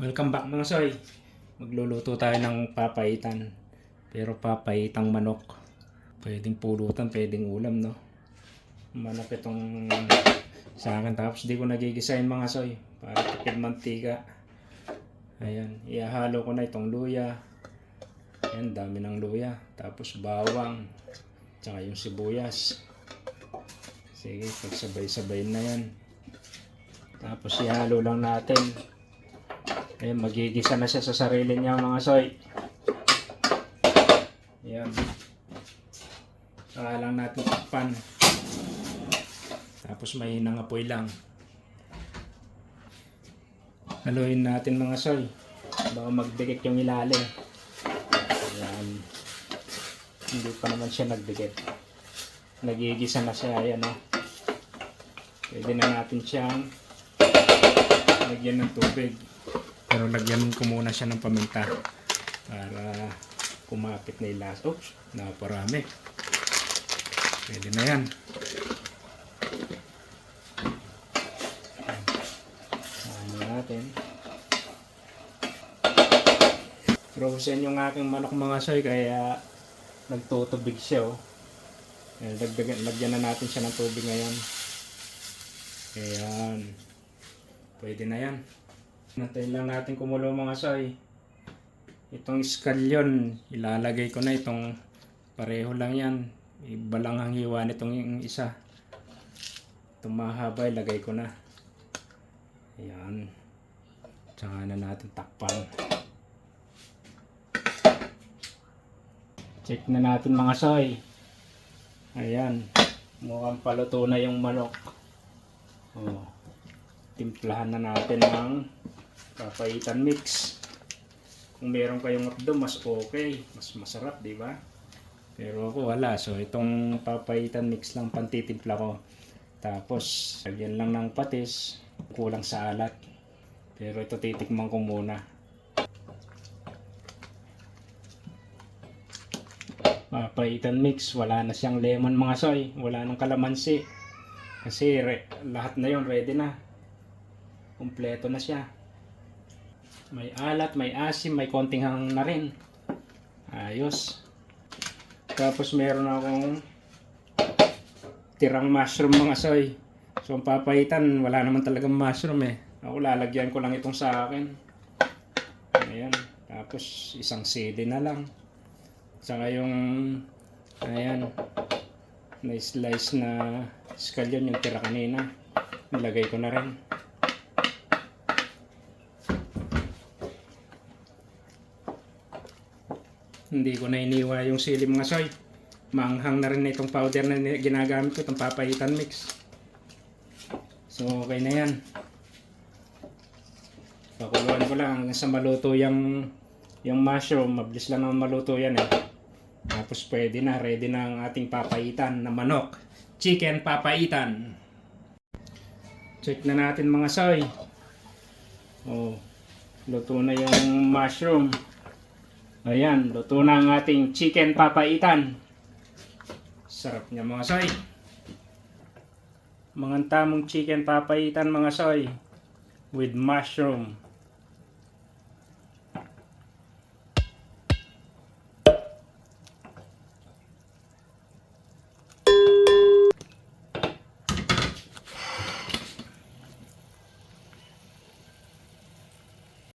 Welcome back mga soy. Magluluto tayo ng papaitan. Pero papaitang manok. Pwedeng pulutan, pwedeng ulam, no? Manok itong sa akin. Tapos di ko nagigisahin mga soy. Para tipid mantika. Ayan. Ihahalo ko na itong luya. Ayan, dami ng luya. Tapos bawang. Tsaka yung sibuyas. Sige, pagsabay-sabay na yan. Tapos ihalo lang natin. Ayan, magigisa na siya sa sarili niya mga soy. Ayan. Saka lang natin takpan. Tapos mahinang apoy lang. Haluin natin mga soy. Baka magdikit yung ilalim. Ayan. Hindi pa naman siya nagdikit. Nagigisa na siya. Ayan o. Pwede na natin siyang lagyan ng tubig. Pero lagyan ko muna siya ng paminta para kumapit na ilas. Oops, naparami. Pwede na yan. Ano natin. Frozen yung aking manok mga soy kaya nagtutubig siya. Oh. Lagyan na natin siya ng tubig ngayon. Ayan. Pwede na yan. Natin lang natin kumulo mga soy. Itong scallion, ilalagay ko na itong pareho lang yan. Iba lang ang hiwa nitong isa. Itong mahaba, ilagay ko na. Ayan. Tsaka na natin takpan. Check na natin mga soy. Ayan. Mukhang paluto na yung manok. Oh. Timplahan na natin ng papaitan mix. Kung meron kayong abdo, mas okay, mas masarap, di ba? Pero ako wala, so itong papaitan mix lang pantitimpla ko. Tapos lagyan lang ng patis, kulang sa alat. Pero ito titikman ko muna. Papaitan mix, wala na siyang lemon mga soy, wala nang kalamansi. Kasi lahat na yon ready na. Kompleto na siya. May alat, may asim, may konting hangin na rin. Ayos. Tapos meron akong tirang mushroom mga soy. So ang papaitan, wala naman talagang mushroom eh. Ako lalagyan ko lang itong sa akin. Ayan. Tapos isang sili na lang. Saka yung ayan, na slice na scallion yung tira kanina. Nilagay ko na rin. Hindi ko na iniwa yung sili mga soy. Maanghang na rin itong powder na ginagamit ko, itong papaitan mix. So okay na yan. Pakuluan ko lang hanggang sa maluto yung mushroom. Mabilis lang naman maluto yan eh. Tapos pwede na, ready na ang ating papaitan na manok. Chicken papaitan. Check na natin mga soy. Oh, luto na yung mushroom. Ayan, luto na ang ating chicken papaitan. Sarap niya mga soy. Mga tamang chicken papaitan mga soy with mushroom.